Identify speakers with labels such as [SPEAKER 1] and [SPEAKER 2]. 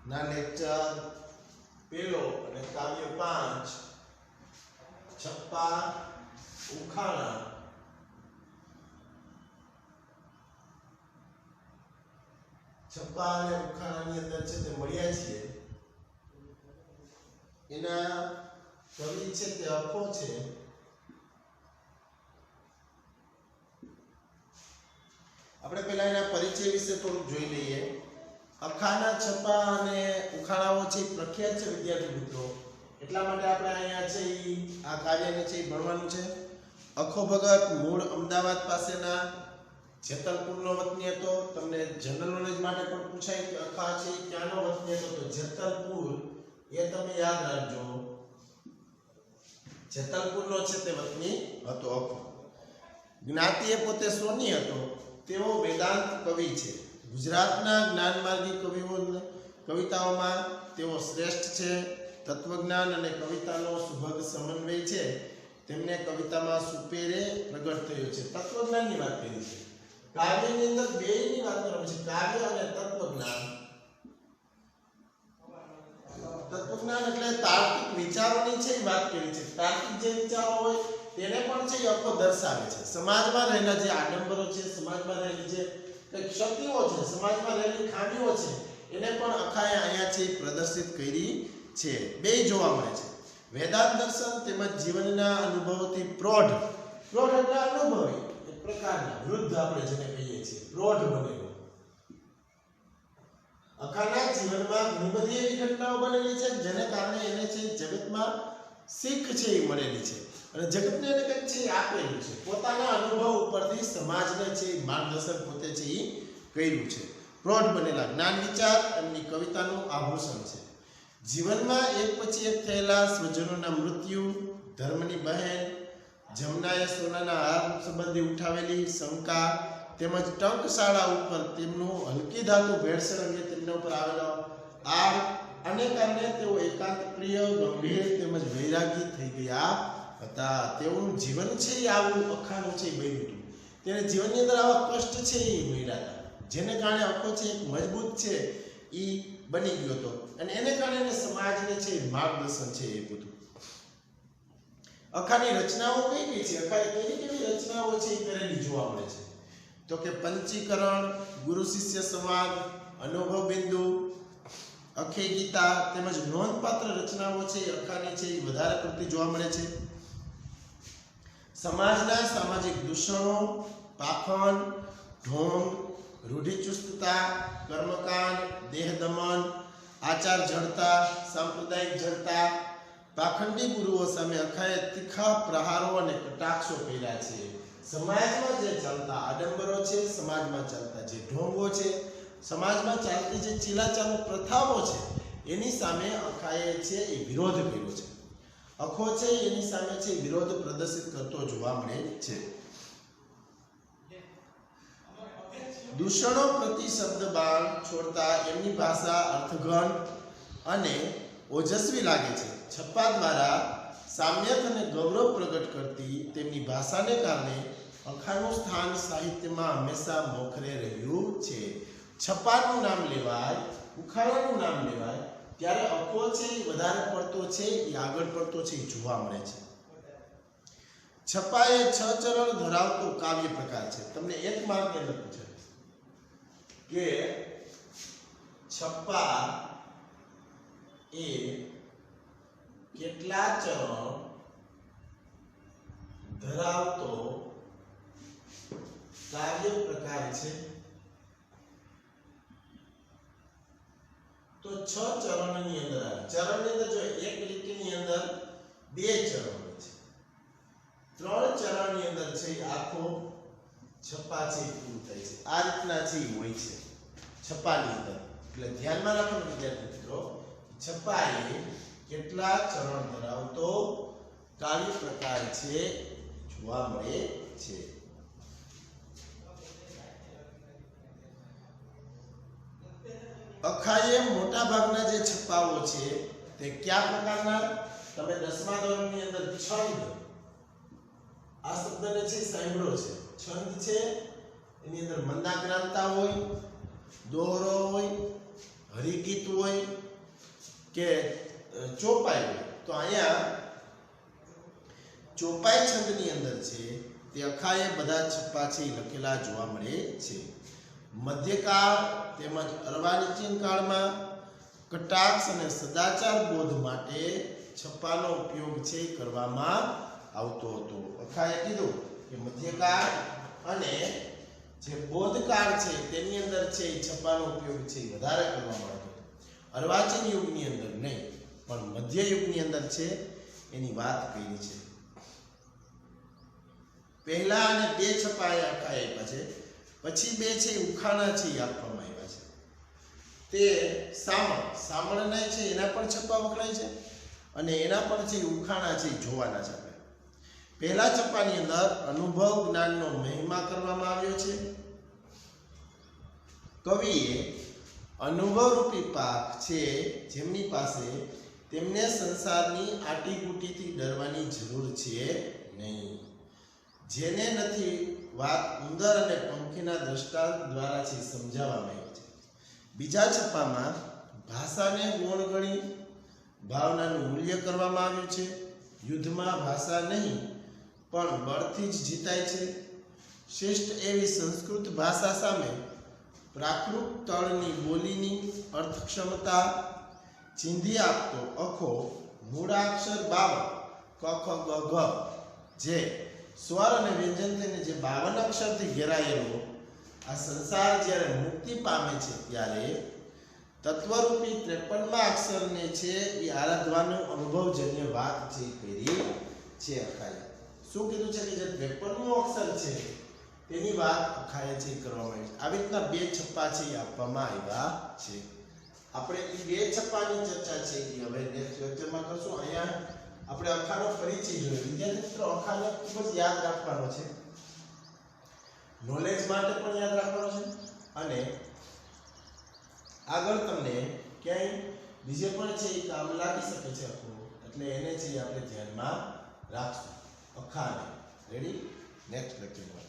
[SPEAKER 1] ના લેક્ચર પેલો અને કાવ્ય 5 છપ્પા ઉખાણા છપ્પા અને ઉખાણાની અંદર છે તે મળ્યા છીએ એના કવિ છે તે અખો છે આપણે પહેલા એના પરિચય વિશે થોડું જોઈ લઈએ અખાના છપ્પા અને ઉખાણાઓ છે પ્રખ્યાત છે વિદ્યાર્થી મિત્રો એટલા માટે આપણે અહીંયા છે આ કાર્યને છે ભણવાનું છે અખો ભગત મૂળ અમદાવાદ પાસેના જેતલપુરનો વતની હતો તમને જનરલ નોલેજ માટે પણ પૂછાય કે અખા છે ક્યાંનો વતની હતો તો જેતલપુર એ તમે યાદ રાખજો જેતલપુરનો છે તે વતની હતો અખો જ્ઞાતિએ પોતે સોની હતો તેઓ વેદાંત કવિ છે ગુજરાતના જ્ઞાનમાર્ગી કવિતાઓમાં તેઓ શ્રેષ્ઠ છે તત્વજ્ઞાન અને કવિતાનો સુભગ સમન્વય છે તેમને કવિતામાં સુપેરે પ્રગટ થયો છે તત્વજ્ઞાનની વાત કરી છે કાવ્યની અંદર બેયની વાત કરવાની છે કાવ્ય અને તત્વજ્ઞાન તત્વજ્ઞાન એટલે તાર્કિક વિચારોની છે એ વાત કરી છે તાર્કિક જે વિચારો હોય તેને પણ છે એ અખો દર્શાવે છે સમાજમાં રહેલા જે આડંબરો છે સમાજમાં રહેલી જે ક્ષતિઓ છે સમાજમાં રહેલી ખામીઓ છે એને પણ અખાએ અહીંયા છે પ્રદર્શિત કરી છે બે જોવા મળે છે વેદાંત દર્શન તેમજ જીવનના અનુભવોથી પ્રૌઢ એટલે અનુભવી એક પ્રકારના વૃદ્ધ આપણે જેને કહીએ છીએ પ્રૌઢ બનેલો અખાના જીવનમાં ઘણી બધી એવી ઘટનાઓ બનેલી છે જેને કારણે એને છે જગતમાં શીખ છે એ મળેલી છે અને જગતને એને કંઈક છે આપેલું છે પોતાના અનુભવ ઉપરથી સમાજને છે માર્ગદર્શન પોતે છે એ કર્યું છે પ્રૌઢ બનેલા જ્ઞાન વિચાર એમની કવિતાનું આભૂષણ છે જીવનમાં એક પછી એક થયેલા સ્વજનોના મૃત્યુ ધર્મની બહેન જમનાએ સોનાના હાર સંબંધી ઉઠાવેલી શંકા તેમજ ટંકશાળા ઉપર તેમનું હલકી ધાતુ ભેળસેળ અંગે તેમના ઉપર આવેલો આગ આને કારણે તેઓ એકાંત પ્રિય ગંભીર તેમજ વૈરાગી થઈ ગયા હતા તેઓનું જીવન છે એ આવું અખાનું છે બન્યું હતું તેને જીવનની અંદર આવા કષ્ટ છે એ મળ્યા હતા જેને કારણે અખો છે એક મજબૂત છે એ બની ગયો હતો અને એને કારણે સમાજને છે માર્ગદર્શન છે એ બધું અખાની રચનાઓ કઈ કઈ છે અખાએ કેવી કેવી રચનાઓ છે એ કરેલી જોવા મળે છે તો કે પંચીકરણ ગુરુ શિષ્ય સંવાદ અનુભવ બિંદુ અખે ગીતા તેમજ નોંધપાત્ર રચનાઓ છે અખાની છે એ વધારે પડતી જોવા મળે છે સમાજના સામાજિક દૂષણો પાખંડ ઢોંગ રૂઢિચુસ્તતા કર્મકાંડ દેહ દમન આચાર જડતા સાંપ્રદાયિક જડતા પાખંડી ગુરુઓ સામે અખાએ તીખા પ્રહારો અને કટાક્ષો કર્યા છે સમાજમાં જે ચાલતા આડંબરો છે સમાજમાં ચાલતા જે ઢોંગો છે સમાજમાં ચાલતી જે ચીલાચાલુ પ્રથાઓ છે એની સામે અખાએ છે એ વિરોધ કર્યો છે અખો છે એની સામે છે વિરોધ પ્રદર્શિત કરતો જોવા મળે છે દૂષણો પ્રતિ શબ્દ બાણ છોડતા એમની ભાષા અર્થઘન અને ઓજસ્વી લાગે છે છપ્પા દ્વારા સામ્યત અને ગૌરવ પ્રગટ કરતી તેમની ભાષાને કારણે અખાનું સ્થાન સાહિત્યમાં હંમેશા મોખરે રહ્યું છે છપ્પાનું નામ લેવાય ઉખાણાનું નામ લેવાય ત્યારે અખો છે એ વધારે પડતો છે એ આગળ પડતો છે એ જોવા મળે છે છપ્પા એ 6 ચરણ ધરાવતો કાવ્ય પ્રકાર છે તમને એક માર્કની અંદર પૂછે કે છપ્પા એ કેટલા ચરણ ધરાવતો કાવ્ય પ્રકાર છે તો 6 ચરણની અંદર ચરણની અંદર જો એક લીટીની અંદર 2 ચરણ છે 3 ચરણની અંદર છે આખો છપ્પા છે પૂરું થાય છે આ રીતના છે હોય છે છપ્પાની અંદર એટલે ધ્યાનમાં રાખવાનું વિદ્યાર્થી મિત્રો છપ્પા એ કેટલા ચરણ ધરાવતો કાવ્ય પ્રકાર છે જોવા મળે છે અખાએ મોટા ભાગના જે છપ્પાઓ છે તે કયા પ્રકારના તમે 10મા ધોરણની અંદર છંદ આ શબ્દને છે સાંભળો છે છંદ છે એની અંદર મંદાક્રાંતા હોય દોહરો હોય હરિગીત હોય કે ચોપાઈ હોય, તો અહીંયા ચોપાઈ છંદની અંદર છે તે અખાએ બધા છપ્પા છે લખેલા જોવા મળે છે. મધ્યકાળ તેમજ અર્વાચીન કાળમાં કટાક્ષ અને સદાચાર બોધ માટે છપ્પાનો ઉપયોગ છે કરવામાં આવતો હતો. અખાએ કીધું કે મધ્યકાળ અને જે બોધકાળ છે તેની અંદર છે છપ્પાનો ઉપયોગ છે વધારે કરવામાં આવતો હતો. અર્વાચીન યુગની અંદર નહીં, પણ મધ્ય યુગની અંદર છે એની વાત કરી છે. પહેલા અને 2 છપ્પા અખાએ આપ્યા છે, પછી 2 છે ઉખાણા છે આપવામાં આવ્યા છે. તે સામળના છે એના પણ છપ્પા વખણાય છે અને એના પણ છે ઉખાણા છે જોવાના છે. આપણે પહેલા છપ્પાની અંદર અનુભવ જ્ઞાનનો મહિમા કરવામાં આવ્યો છે. કવિએ અનુભવરૂપી પાક છે જેમની પાસે તેમને સંસારની આટીગુટીથી ડરવાની જરૂર છે નહીં. જેને નથી વાત ઉંદર અને પંખીના દ્રષ્ટાંત દ્વારા છે સમજાવવામાં આવી છે. બીજા છપ્પામાં ભાષાને ગુણ ગણી ભાવનાનું મૂલ્ય કરવામાં આવ્યું છે. યુદ્ધમાં ભાષા નહીં પણ બળથી જ જીતાય છે. શ્રેષ્ઠ એવી સંસ્કૃત ભાષા સામે પ્રાકૃત તળની બોલીની અર્થક્ષમતા ચીંધી આપતો અખો મૂળાક્ષર 52 ક ખ ગ ઘ જે સ્વર અને વ્યંજન થઈને જે 52 અક્ષરથી ઘેરાયેલો આ સંસાર જ્યારે મુક્તિ પામે છે ત્યારે તત્વરૂપી 53મા અક્ષરને છે એ આરાધવાનો અનુભવજન્ય વાત છે કરી છે અખાએ. શું કીધું છે કે જે 53મો અક્ષર છે તેની વાત અખાએ છે કરવામાં આવી છે. આવી રીતના 2 છપ્પા છે એ આપવામાં આવ્યા છે. આપણે એ 2 છપ્પાની ચર્ચા છે એ હવે નેક્સ્ટ લેક્ચરમાં કરશું. અહીંયા આપણે અખાનો પરિચય જોયો. વિદ્યાર્થી મિત્રો, અખાને ખૂબ જ યાદ રાખવાનો છે, નોલેજ માટે પણ યાદ રાખવાનો છે અને આગળ તમને ક્યાંય બીજે પણ છે એ કામ લાગી શકે છે અખો, એટલે એને છે આપણે ધ્યાનમાં રાખશું અખાને. રેડી? નેક્સ્ટ લેક્ચરમાં